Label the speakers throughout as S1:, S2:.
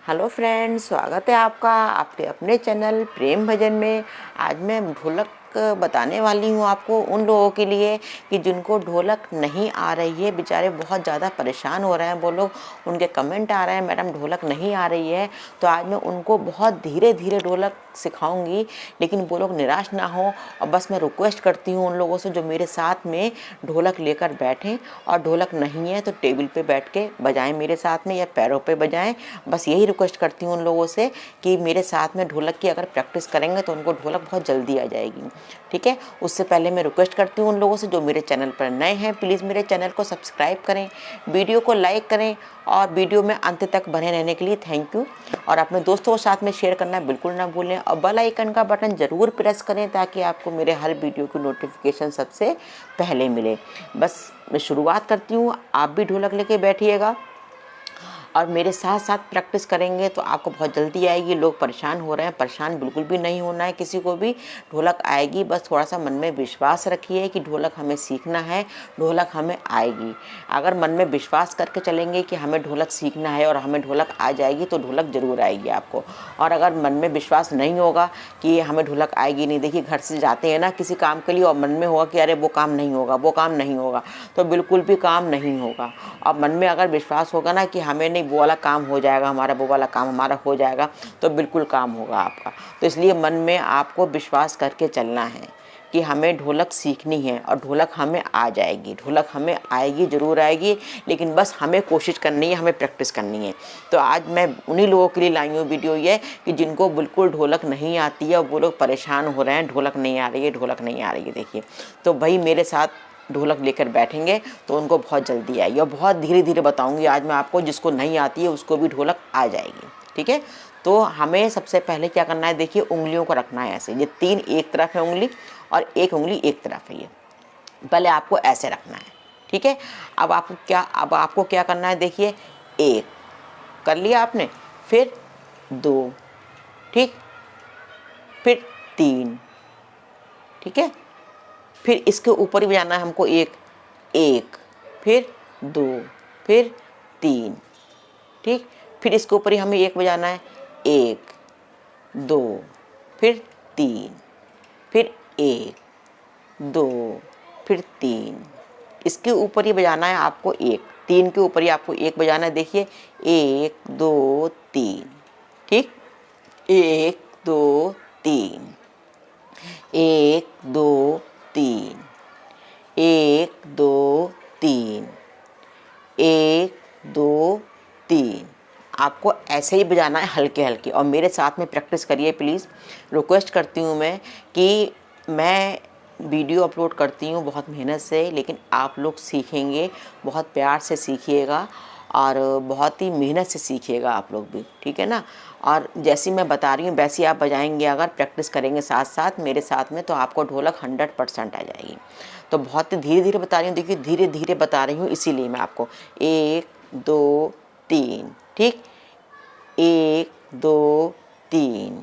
S1: Hello friends, स्वागत है आपका आपके अपने चैनल प्रेम भजन में। आज मैं ढोलक बताने वाली हूँ आपको उन लोगों के लिए कि जिनको ढोलक नहीं आ रही है, बेचारे बहुत ज़्यादा परेशान हो रहे हैं। वो लोग, उनके कमेंट आ रहे हैं मैडम ढोलक नहीं आ रही है। तो आज मैं उनको बहुत धीरे धीरे ढोलक सिखाऊंगी, लेकिन वो लोग निराश ना हो। और बस मैं रिक्वेस्ट करती हूँ उन लोगों से जो मेरे साथ में ढोलक लेकर बैठें, और ढोलक नहीं है तो टेबल पे बैठ के बजाएं मेरे साथ में, या पैरों पे बजाएं। बस यही रिक्वेस्ट करती हूँ उन लोगों से कि मेरे साथ में ढोलक की अगर प्रैक्टिस करेंगे तो उनको ढोलक बहुत जल्दी आ जाएगी। ठीक है, उससे पहले मैं रिक्वेस्ट करती हूँ उन लोगों से जो मेरे चैनल पर नए हैं, प्लीज़ मेरे चैनल को सब्सक्राइब करें, वीडियो को लाइक करें, और वीडियो में अंत तक बने रहने के लिए थैंक यू। और अपने दोस्तों के साथ में शेयर करना बिल्कुल ना भूलें, और बेल आइकन का बटन ज़रूर प्रेस करें ताकि आपको मेरे हर वीडियो की नोटिफिकेशन सबसे पहले मिले। बस मैं शुरुआत करती हूँ, आप भी ढोलक लेके बैठिएगा और मेरे साथ साथ प्रैक्टिस करेंगे तो आपको बहुत जल्दी आएगी। लोग परेशान हो रहे हैं, परेशान बिल्कुल भी नहीं होना है किसी को भी। ढोलक आएगी, बस थोड़ा सा मन में विश्वास रखिए कि ढोलक हमें सीखना है, ढोलक हमें आएगी। अगर मन में विश्वास करके चलेंगे कि हमें ढोलक सीखना है और हमें ढोलक आ जाएगी तो ढोलक ज़रूर आएगी आपको। और अगर मन में विश्वास नहीं होगा कि हमें ढोलक आएगी नहीं, देखिए घर से जाते हैं ना किसी काम के लिए और मन में होगा कि अरे वो काम नहीं होगा, वो काम नहीं होगा, तो बिल्कुल भी काम नहीं होगा। और मन में अगर विश्वास होगा ना कि हमें नहीं, वो वाला काम हो जाएगा हमारा, वो वाला काम हमारा हो जाएगा, तो बिल्कुल काम होगा आपका। तो इसलिए मन में आपको विश्वास करके चलना है कि हमें ढोलक सीखनी है और ढोलक हमें आ जाएगी। ढोलक हमें आएगी, ज़रूर आएगी, लेकिन बस हमें कोशिश करनी है, हमें प्रैक्टिस करनी है। तो आज मैं उन्हीं लोगों के लिए लाई हूँ वीडियो ये कि जिनको बिल्कुल ढोलक नहीं आती है और वो लोग परेशान हो रहे हैं, ढोलक नहीं आ रही है, ढोलक नहीं आ रही है। देखिए, तो भाई मेरे साथ ढोलक लेकर बैठेंगे तो उनको बहुत जल्दी आएगी। और बहुत धीरे धीरे बताऊंगी आज मैं आपको, जिसको नहीं आती है उसको भी ढोलक आ जाएगी। ठीक है, तो हमें सबसे पहले क्या करना है, देखिए उंगलियों को रखना है ऐसे, ये तीन एक तरफ है उंगली और एक उंगली एक तरफ है। ये पहले आपको ऐसे रखना है। ठीक है, अब आपको क्या करना है, देखिए एक कर लिया आपने, फिर दो, ठीक, फिर तीन, ठीक है, फिर इसके ऊपर ही बजाना है हमको एक, एक, फिर दो, फिर तीन, ठीक, फिर इसके ऊपर ही हमें एक बजाना है, एक, दो, फिर तीन, फिर एक, दो, फिर तीन, इसके ऊपर ही बजाना है आपको एक, तीन के ऊपर ही आपको एक बजाना है। देखिए एक, दो, तीन, ठीक, एक, दो, तीन, एक, दो, तीन, एक, दो, तीन, एक, दो, तीन। आपको ऐसे ही बजाना है हल्के हल्के, और मेरे साथ में प्रैक्टिस करिए प्लीज़। रिक्वेस्ट करती हूँ मैं कि मैं वीडियो अपलोड करती हूँ बहुत मेहनत से, लेकिन आप लोग सीखेंगे, बहुत प्यार से सीखिएगा और बहुत ही मेहनत से सीखिएगा आप लोग भी, ठीक है ना। और जैसी मैं बता रही हूँ वैसी आप बजाएंगे, अगर प्रैक्टिस करेंगे साथ साथ मेरे साथ में, तो आपको ढोलक 100% आ जाएगी। तो बहुत धीरे धीरे बता रही हूँ, देखिए धीरे धीरे बता रही हूँ, इसीलिए मैं आपको एक, दो, तीन, ठीक, एक, दो, तीन।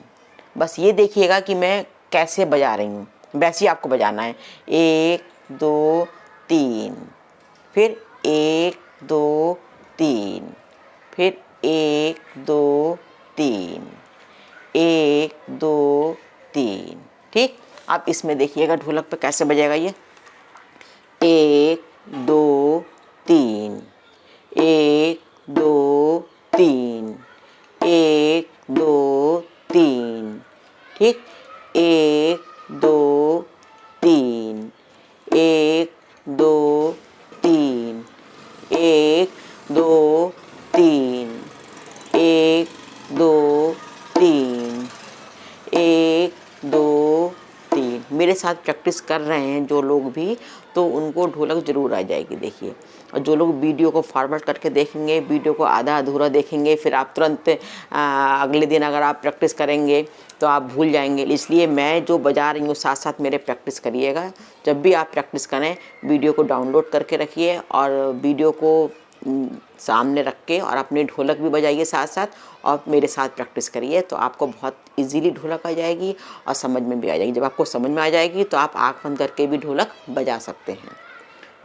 S1: बस ये देखिएगा कि मैं कैसे बजा रही हूँ, वैसे ही आपको बजाना है। एक, दो, तीन, फिर एक, दो, तीन, फिर एक, दो, तीन, एक, दो, तीन, ठीक। आप इसमें देखिएगा ढोलक पे कैसे बजेगा ये, एक, दो, तीन, एक, दो, तीन, एक, दो, तीन, ठीक, एक, दो, तीन, एक, दो, तीन, एक, दो, तीन, एक, दो, तीन, एक, दो, तीन। मेरे साथ प्रैक्टिस कर रहे हैं जो लोग भी, तो उनको ढोलक ज़रूर आ जाएगी। देखिए, और जो लोग वीडियो को फॉरवर्ड करके देखेंगे, वीडियो को आधा अधूरा देखेंगे, फिर आप तुरंत अगले दिन अगर आप प्रैक्टिस करेंगे तो आप भूल जाएंगे। इसलिए मैं जो बजा रही हूँ साथ साथ मेरे प्रैक्टिस करिएगा। जब भी आप प्रैक्टिस करें वीडियो को डाउनलोड करके रखिए और वीडियो को सामने रख के, और अपनी ढोलक भी बजाइए साथ साथ, और मेरे साथ प्रैक्टिस करिए, तो आपको बहुत इजीली ढोलक आ जाएगी और समझ में भी आ जाएगी। जब आपको समझ में आ जाएगी तो आप आँख बंद करके भी ढोलक बजा सकते हैं।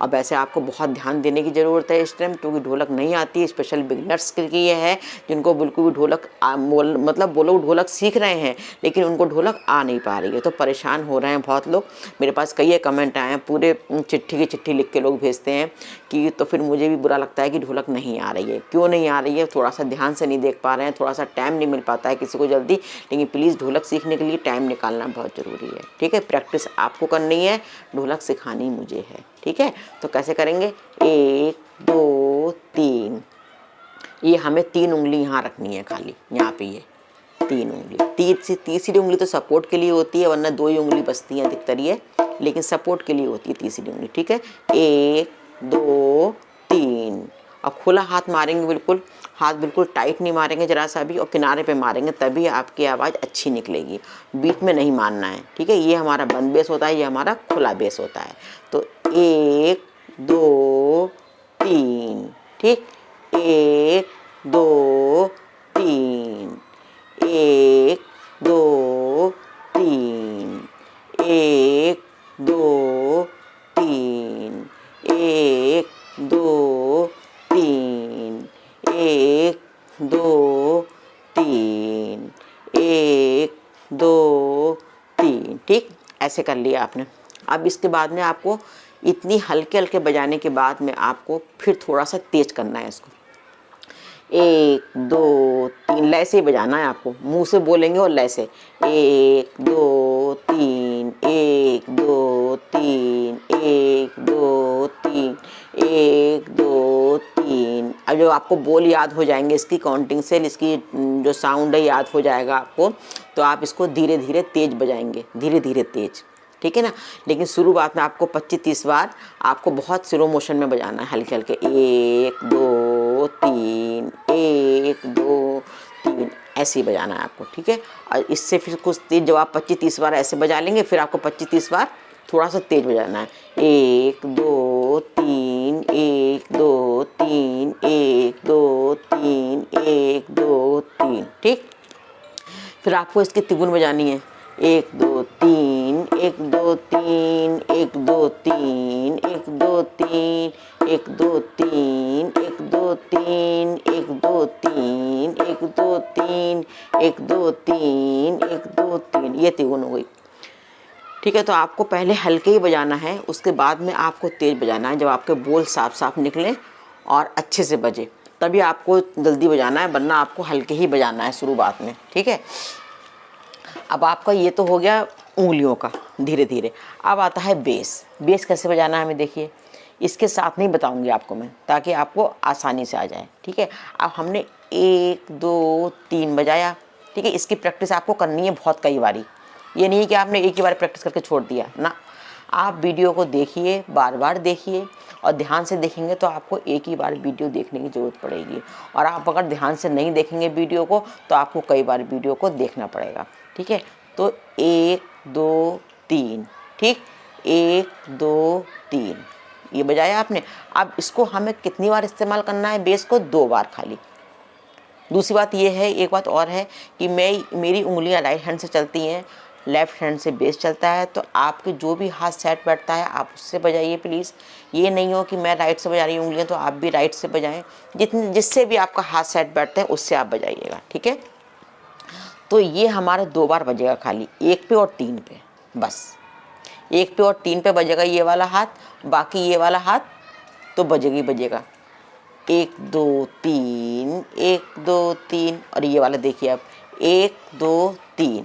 S1: और वैसे आपको बहुत ध्यान देने की ज़रूरत है इस टाइम, क्योंकि ढोलक नहीं आती, स्पेशल बिगनर्स के लिए है, जिनको बिल्कुल भी ढोलक मतलब वो लोग ढोलक सीख रहे हैं लेकिन उनको ढोलक आ नहीं पा रही है, तो परेशान हो रहे हैं बहुत लोग। मेरे पास कई कमेंट आए हैं, पूरे चिट्ठी की चिट्ठी लिख के लोग भेजते हैं कि तो फिर मुझे भी बुरा लगता है कि ढोलक नहीं आ रही है। क्यों नहीं आ रही है? थोड़ा सा ध्यान से नहीं देख पा रहे हैं, थोड़ा सा टाइम नहीं मिल पाता है किसी को जल्दी, लेकिन प्लीज़ ढोलक सीखने के लिए टाइम निकालना बहुत ज़रूरी है। ठीक है, प्रैक्टिस आपको करनी है, ढोलक सिखानी मुझे है। ठीक है, तो कैसे करेंगे? 1 2 3, ये हमें 3 उंगली यहाँ रखनी है, खाली यहाँ पे ये 3 उंगली। तीसरी उंगली तो सपोर्ट के लिए होती है, वरना 2 ही उंगली बचती हैं अधिकतर ये, लेकिन सपोर्ट के लिए होती है तीसरी उंगली। ठीक है, 1 2 3, और खुला हाथ मारेंगे, बिल्कुल हाथ बिल्कुल टाइट नहीं मारेंगे जरा सा भी, और किनारे पे मारेंगे, तभी आपकी आवाज़ अच्छी निकलेगी, बीच में नहीं मारना है। ठीक है, ये हमारा बंद बेस होता है, ये हमारा खुला बेस होता है। तो 1 2 3, ठीक, 1 2 3, 1 2 3, 1 2 3, 1 2 3, 1 2 3, 1 2 3, ठीक, ऐसे कर लिया आपने। अब इसके बाद में आपको इतनी हल्के हल्के बजाने के बाद में आपको फिर थोड़ा सा तेज करना है इसको। 1 2 3, लय से ही बजाना है आपको, मुंह से बोलेंगे और लय से। 1 2 3, 1 2 3, 1 2 3, 1 2 3। अब जब आपको बोल याद हो जाएंगे इसकी काउंटिंग से, इसकी जो साउंड है याद हो जाएगा आपको, तो आप इसको धीरे धीरे तेज बजाएंगे, धीरे धीरे तेज। ठीक है ना, लेकिन शुरुआत में आपको 25-30 बार आपको बहुत स्लो मोशन में बजाना है, हल्के हल्के। 1 2 3, 1 2 3, ऐसे ही बजाना है आपको। ठीक है, और इससे फिर कुछ तेज, जब आप 25-30 बार ऐसे बजा लेंगे, फिर आपको 25-30 बार थोड़ा सा तेज बजाना है। 1 2 3, 1 2 3, 1 2 3, 1 2 3, ठीक। फिर आपको इसकी तिगुन बजानी है। 1 2 3, 1 2 3, 1 2 3, 1 2 3, 1 2 3, 1 2 3, 1 2 3, 1 2 3, 1 2 3, 1 2 3, ये तिगुन हो गई। ठीक है, तो आपको पहले हल्के ही बजाना है, उसके बाद में आपको तेज बजाना है, जब आपके बोल साफ साफ निकलें और अच्छे से बजे, तभी आपको जल्दी बजाना है, वरना आपको हल्के ही बजाना है शुरुआत में। ठीक है, अब आपका ये तो हो गया उंगलियों का धीरे धीरे। अब आता है बेस। बेस कैसे बजाना है हमें, देखिए, इसके साथ नहीं बताऊंगी आपको मैं, ताकि आपको आसानी से आ जाए। ठीक है, अब हमने 1 2 3 बजाया। ठीक है, इसकी प्रैक्टिस आपको करनी है बहुत कई बारी, ये नहीं कि आपने एक ही बार प्रैक्टिस करके छोड़ दिया ना। आप वीडियो को देखिए, बार बार देखिए, और ध्यान से देखेंगे तो आपको एक ही बार वीडियो देखने की ज़रूरत पड़ेगी, और आप अगर ध्यान से नहीं देखेंगे वीडियो को तो आपको कई बार वीडियो को देखना पड़ेगा। ठीक है, तो 1 2 3, ठीक, 1 2 3, ये बजाया आपने। अब इसको हमें कितनी बार इस्तेमाल करना है बेस को? 2 बार खाली। दूसरी बात ये है, एक बात और है कि मेरी उंगलियां राइट हैंड से चलती हैं, लेफ़्ट हैंड से बेस चलता है, तो आपके जो भी हाथ सेट बैठता है आप उससे बजाइए प्लीज़। ये नहीं हो कि मैं राइट से बजा रही हूँ उंगलियाँ तो आप भी राइट से बजाएं, जिससे भी आपका हाथ सेट बैठते हैं उससे आप बजाइएगा। ठीक है, तो ये हमारे 2 बार बजेगा खाली, 1 पे और 3 पे, बस 1 पे और 3 पे बजेगा ये वाला हाथ, बाकी ये वाला हाथ तो बजेगा 1 2 3, 1 2 3, और ये वाला देखिए आप 1 2 3,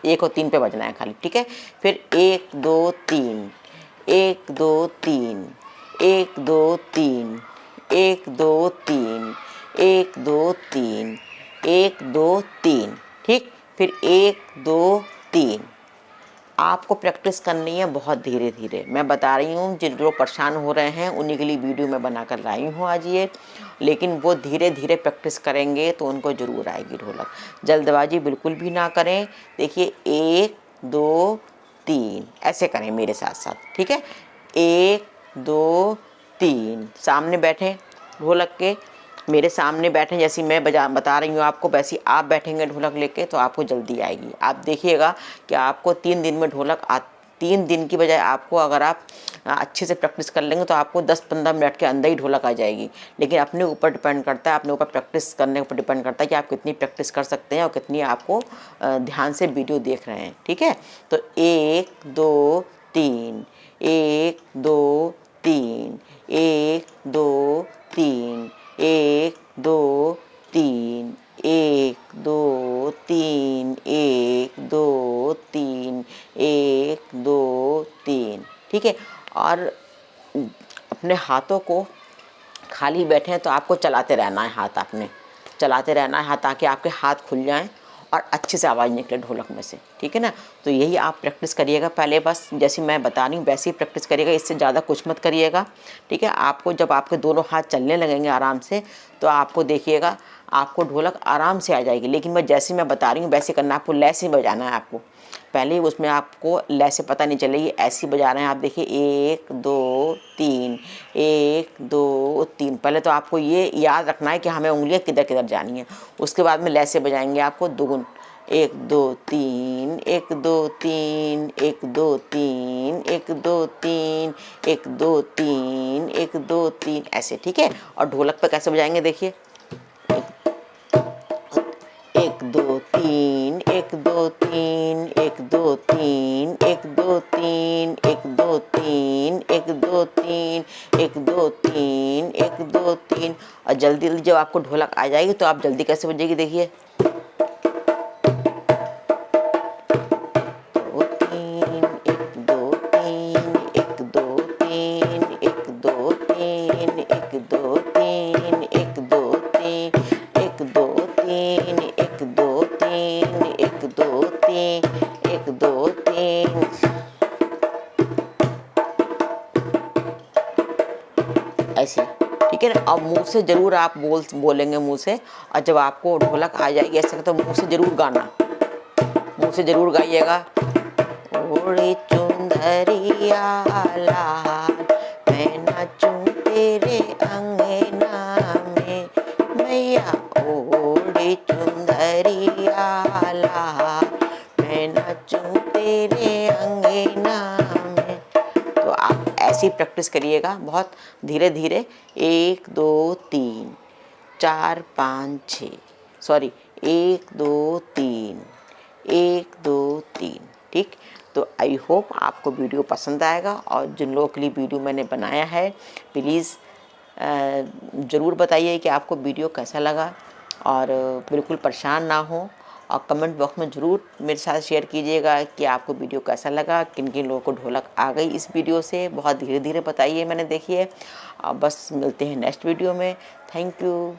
S1: 1 और 3 पे बजना है खाली। ठीक है, फिर 1 2 3, 1 2 3, 1 2 3, 1 2 3, 1 2 3, 1 2 3, ठीक, फिर 1 2 3। आपको प्रैक्टिस करनी है बहुत धीरे धीरे, मैं बता रही हूँ, जिन लोग परेशान हो रहे हैं उन्हीं के लिए वीडियो मैं बना कर लाई हूँ आज ये, लेकिन वो धीरे धीरे प्रैक्टिस करेंगे तो उनको ज़रूर आएगी ढोलक। जल्दबाजी बिल्कुल भी ना करें। देखिए 1 2 3 ऐसे करें मेरे साथ साथ। ठीक है, 1 2 3, सामने बैठें ढोलक के, मेरे सामने बैठे, जैसी मैं बता रही हूँ आपको वैसी आप बैठेंगे ढोलक लेके तो आपको जल्दी आएगी। आप देखिएगा कि आपको 3 दिन में ढोलक 3 दिन की बजाय आपको अगर आप अच्छे से प्रैक्टिस कर लेंगे तो आपको 10-15 मिनट के अंदर ही ढोलक आ जाएगी। लेकिन अपने ऊपर डिपेंड करता है, अपने ऊपर प्रैक्टिस करने के ऊपर डिपेंड करता है कि आप कितनी प्रैक्टिस कर सकते हैं और कितनी आपको ध्यान से वीडियो देख रहे हैं। ठीक है, तो 1 2 3, 1 2 3, 1 2 3, 1 2 3, 1 2 3, 1 2 3, 1 2 3। ठीक है, और अपने हाथों को खाली बैठे हैं तो आपको चलाते रहना है, हाथ आपने चलाते रहना है ताकि आपके हाथ खुल जाएं और अच्छे से आवाज़ निकले ढोलक में से। ठीक है ना, तो यही आप प्रैक्टिस करिएगा पहले, बस जैसी मैं बता रही हूँ वैसे ही प्रैक्टिस करिएगा, इससे ज़्यादा कुछ मत करिएगा। ठीक है, आपको जब आपके दोनों हाथ चलने लगेंगे आराम से तो आपको देखिएगा आपको ढोलक आराम से आ जाएगी। लेकिन मैं जैसे मैं बता रही हूँ वैसे करना, आपको लय से बजाना है। आपको पहले उसमें आपको लय से पता नहीं चलेगी, ऐसे ही बजा रहे हैं आप। देखिए 1 2 3, 1 2 3। पहले तो आपको ये याद रखना है कि हमें उंगलियां किधर किधर जानी है, उसके बाद में लय से बजाएंगे आपको दोगुन। 1 2 3, 1 2 3, 1 2 3, 1 2 3, 1 2 3, 1 2 3, ऐसे। ठीक है, और ढोलक पे कैसे बजाएंगे देखिए 1 2 3, 1 2 3, 1 2 3, 1 2 3, 1 2 3, 1 2 3, 1 2 3, 1 2 3। और जल्दी जल्दी जब आपको ढोलक आ जाएगी तो आप जल्दी कैसे बजेगी देखिए 2 3, 1 2 3, 1 2 3, 1 2 3, 1 2 3, 1 2 3, 1 2 3, 1 2 3, 1 2 3, 1 2 3। ऐसे। ठीक है ना, अब मुंह से जरूर आप बोलेंगे मुंह से, और जब आपको ढोलक आ जाएगी ऐसे तो मुंह से जरूर गाना, मुंह से जरूर गाइएगा। ओढ़े चुंदरिया लाल मैं नाचूं तेरे अंगना में, मैया ओढ़े चुंदरिया लाल मैं नाचूं तेरे अंगना में। तो आप ऐसी प्रैक्टिस करिएगा बहुत धीरे धीरे। 1 2 3 4 5 6, सॉरी 1 2 3, 1 2 3। ठीक, तो आई होप आपको वीडियो पसंद आएगा, और जिन लोगों के लिए वीडियो मैंने बनाया है प्लीज़ ज़रूर बताइए कि आपको वीडियो कैसा लगा, और बिल्कुल परेशान ना हो, और कमेंट बॉक्स में ज़रूर मेरे साथ शेयर कीजिएगा कि आपको वीडियो कैसा लगा, किन किन लोगों को ढोलक आ गई इस वीडियो से। बहुत धीरे धीरे बताइए मैंने, देखिए। बस मिलते हैं नेक्स्ट वीडियो में। Thank you.